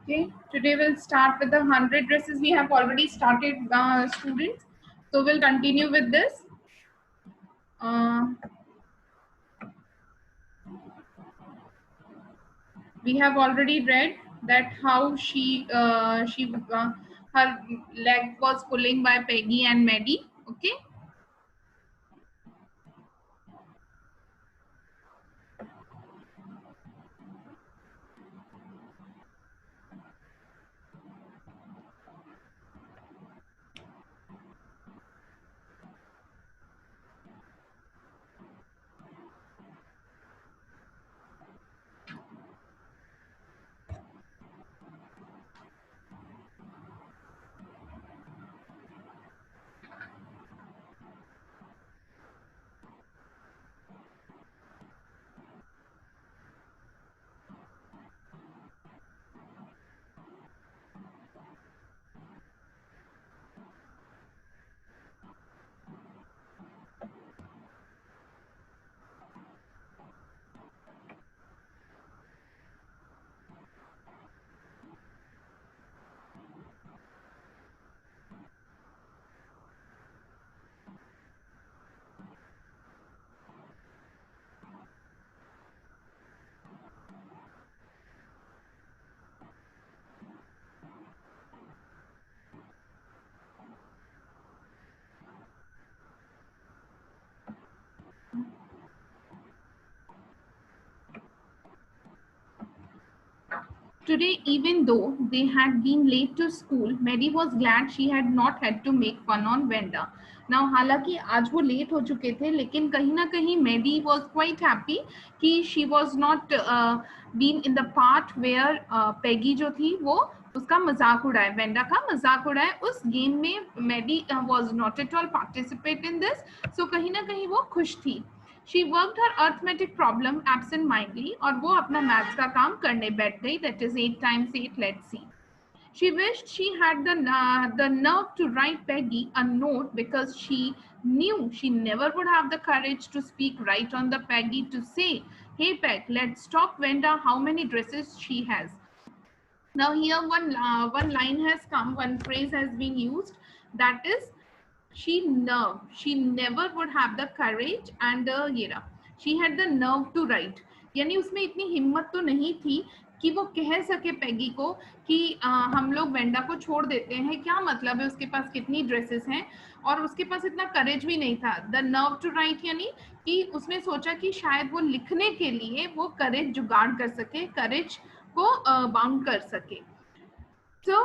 Okay, today we'll start with the 100 dresses. We have already started, students. So we'll continue with this. Uh, we have already read that how her leg was pulling by Peggy and Maddie. Okay. Today, even though they had been late to school, Mary was glad she had not had to make fun on Venda. Now, हालांकि आज वो late हो चुके थे, लेकिन कहीं ना कहीं Mary was quite happy कि she was not been in the part where Peggy जो थी वो उसका मजाक उड़ाए, वेंडा का मजाक उड़ाए उस गेम में. Mary was not at all participate in this, so कहीं ना कहीं वो खुश थी. She worked her arithmetic problem absent-mindedly और वो अपना मैथ्स का काम करने बैठ गई. That is 8 times 8. Let's see. She wished she had the nerve to write Peggy a note because she knew she never would have the courage to speak right on the Peggy to say, "Hey Peg, let's talk Venda how many dresses she has." Now here one line has come, one phrase has been used, that is she never would have the courage and ये रहा, she had the nerve to write, यानी उसमें इतनी हिम्मत तो नहीं थी कि वो कह सके पैगी को कि हम लोग वेंडा को छोड़ देते हैं, क्या मतलब है उसके पास कितनी ड्रेसेस हैं, और उसके पास इतना करेज भी नहीं था. द नर्व टू राइट यानी कि उसने सोचा कि शायद वो लिखने के लिए वो करेज जुगाड़ कर सके, करेज को बाउंड कर सके. So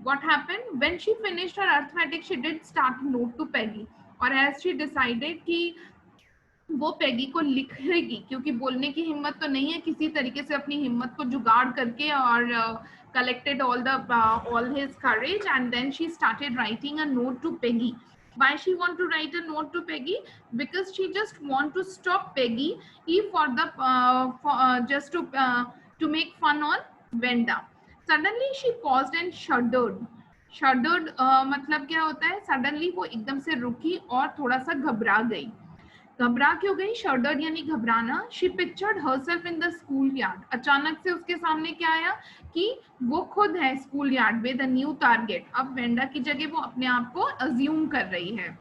what happened when she finished her arithmetic, she did start a note to Peggy, और as she decided कि वो पैगी को लिखेगी, क्योंकि बोलने की हिम्मत तो नहीं है, किसी तरीके से अपनी हिम्मत को जुगाड़ करके और collected all his courage and then she started writing a note to Peggy. Why she want to write a note to Peggy? Because she just want to stop Peggy if for the just to make fun on Venda. Suddenly she paused and shuddered. Shuddered मतलब क्या होता है, suddenly वो एकदम से रुकी और थोड़ा सा घबरा गई. घबरा क्यों गई? शर्डर्ड यानी घबराना. She pictured herself in the school yard. अचानक से उसके सामने क्या आया कि वो खुद है स्कूल यार्ड में, द न्यू टारगेट. अब वेंडा की जगह वो अपने आप को अज्यूम कर रही है.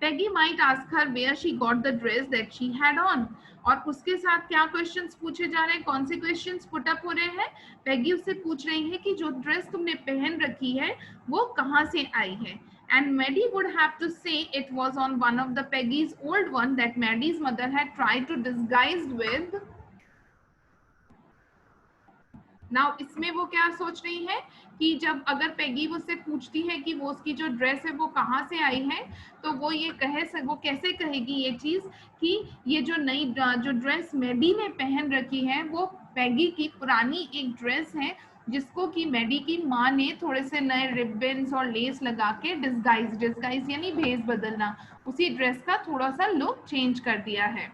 Peggy might ask her where she got the dress that she had on. और उसके साथ क्या क्वेश्चंस पूछे जा रहे हैं, कौन से क्वेश्चंस पुट अप हो रहे हैं? पैगी उससे पूछ रही है कि जो ड्रेस तुमने पहन रखी है वो कहाँ से आई है. And Maddie would have to say it was on one of the Peggy's old one that Maddie's mother had tried to disguise with. Now इसमें वो क्या सोच रही है कि जब अगर पैगी उससे पूछती है कि वो उसकी जो ड्रेस है वो कहाँ से आई है, तो वो वो कैसे कहेगी ये चीज कि ये जो नई जो ड्रेस मैडी ने पहन रखी है वो पैगी की पुरानी एक ड्रेस है, जिसको कि मैडी की माँ ने थोड़े से नए रिबन्स और लेस लगा के डिस्गाइज यानी भेस बदलना, उसी ड्रेस का थोड़ा सा लुक चेंज कर दिया है.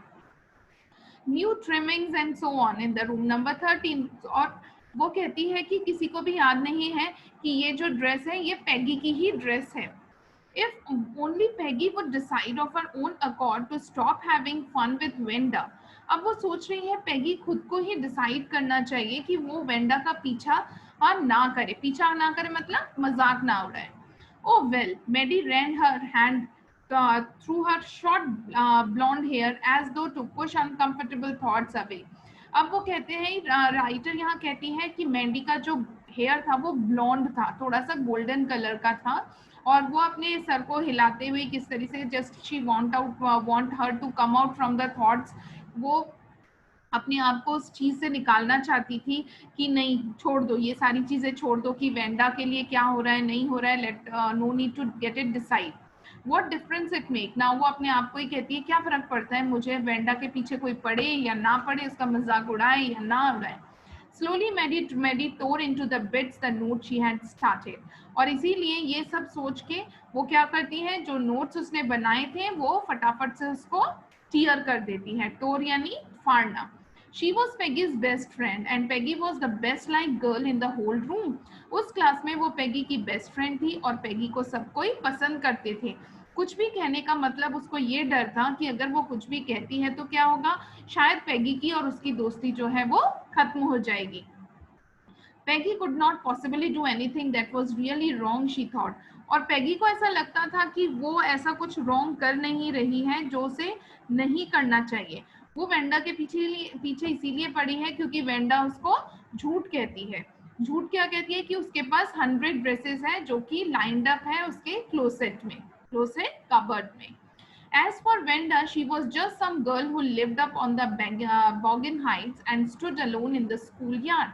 New trimmings and so on in the room number 13. और वो कहती है कि किसी को भी याद नहीं है कि ये जो ड्रेस है ये पैगी की ही ड्रेस है. If only Peggy would decide of her own accord to stop having fun with Wenda. अब वो सोच रही है पैगी खुद को ही डिसाइड करना चाहिए कि वो वेंडा का पीछा और ना करे, पीछा ना करे मतलब मजाक ना उड़ाए। Oh well, Maddie ran her hand through her short blonde hair as though to push uncomfortable thoughts away. अब वो कहते हैं, राइटर यहाँ कहती है कि मैंडी का जो हेयर था वो ब्लॉन्ड था, थोड़ा सा गोल्डन कलर का था, और वो अपने सर को हिलाते हुए किस तरह से just she want her to come out from the thoughts, वो अपने आप को उस चीज से निकालना चाहती थी कि नहीं छोड़ दो, ये सारी चीजें छोड़ दो कि वेंडा के लिए क्या हो रहा है नहीं हो रहा है, let no need to get it decide what difference it make. ना वो अपने आप को ही कहती है क्या फर्क पड़ता है मुझे, वेंडा के पीछे कोई पड़े या ना पड़े, उसका मजाक उड़ाए या ना उड़ाए। Slowly Maddie tore into the bits the note she had started. और इसीलिए ये सब सोच के वो क्या करती है, जो नोट्स उसने बनाए थे वो फटाफट से उसको टीयर कर देती है। टोर यानी फाड़ना। She was Peggy's best friend and Peggy was the best liked girl in the whole room. उस क्लास में वो पेगी की बेस्ट फ्रेंड थी और पेगी को सब कोई पसंद करते थे। कुछ भी कहने का मतलब उसको ये डर था कि अगर वो कुछ भी कहती है तो क्या होगा, शायद पेगी की और उसकी दोस्ती जो है वो खत्म हो जाएगी। Peggy could not possibly do anything that was really wrong, she thought. और पेगी को ऐसा लगता था कि वो ऐसा कुछ रॉन्ग कर नहीं रही है जो उसे नहीं करना चाहिए। वो वेंडा के पीछे इसीलिए पड़ी है क्योंकि वेंडा उसको झूठ कहती है। झूठ क्या कहती है कि उसके पास 100 ड्रेसेस है जो कि लाइंड अप है उसके क्लोसेट कबर्ड में। As for Venda, she was just some girl who lived up on the Boggin Heights and stood alone in the schoolyard.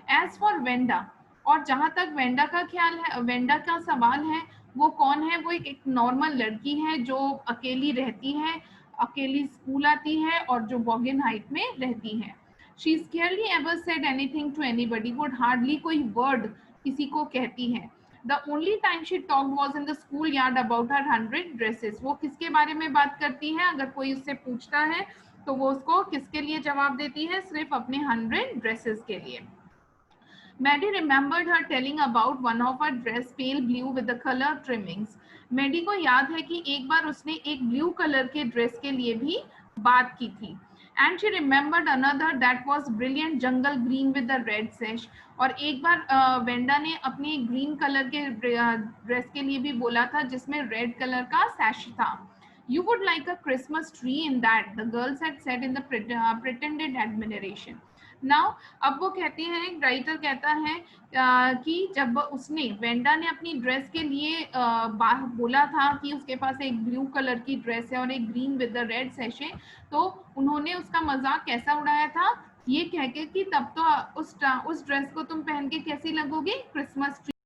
As for Venda, और जहाँ तक वेंडा का ख्याल है, वेंडा का सवाल है, वो कौन है, वो एक नॉर्मल लड़की है जो अकेली रहती है, अकेली स्कूल आती है और जो बॉगिन हाइट में रहती है। She scarcely ever said anything to anybody, would hardly कोई वर्ड किसी को कहती है। The only time she talked was in the schoolyard about her 100 dresses. वो किसके बारे में बात करती है, अगर कोई उससे पूछता है तो वो उसको किसके लिए जवाब देती है, सिर्फ अपने 100 ड्रेसेस के लिए। Maddie remembered her telling about one of her dress pale blue with the color trimmings. Maddie को याद है कि एक बार उसने एक ब्लू कलर के ड्रेस के लिए भी बात की थी। And she remembered another that was brilliant jungle green with the red sash. और एक बार वेंडा ने अपने ग्रीन कलर के ड्रेस के लिए भी बोला था जिसमें रेड कलर का सैश था। You would like a Christmas tree in that, the girls had said in the pretended admiration. Now, अब वो कहते हैं, राइटर कहता है कि जब उसने वेंडा ने अपनी ड्रेस के लिए बोला था कि उसके पास एक ब्लू कलर की ड्रेस है और एक ग्रीन विद द रेड सैश है, तो उन्होंने उसका मजाक कैसा उड़ाया था, ये कह के कि तब तो उस ड्रेस को तुम पहन के कैसी लगोगी, क्रिसमस ट्री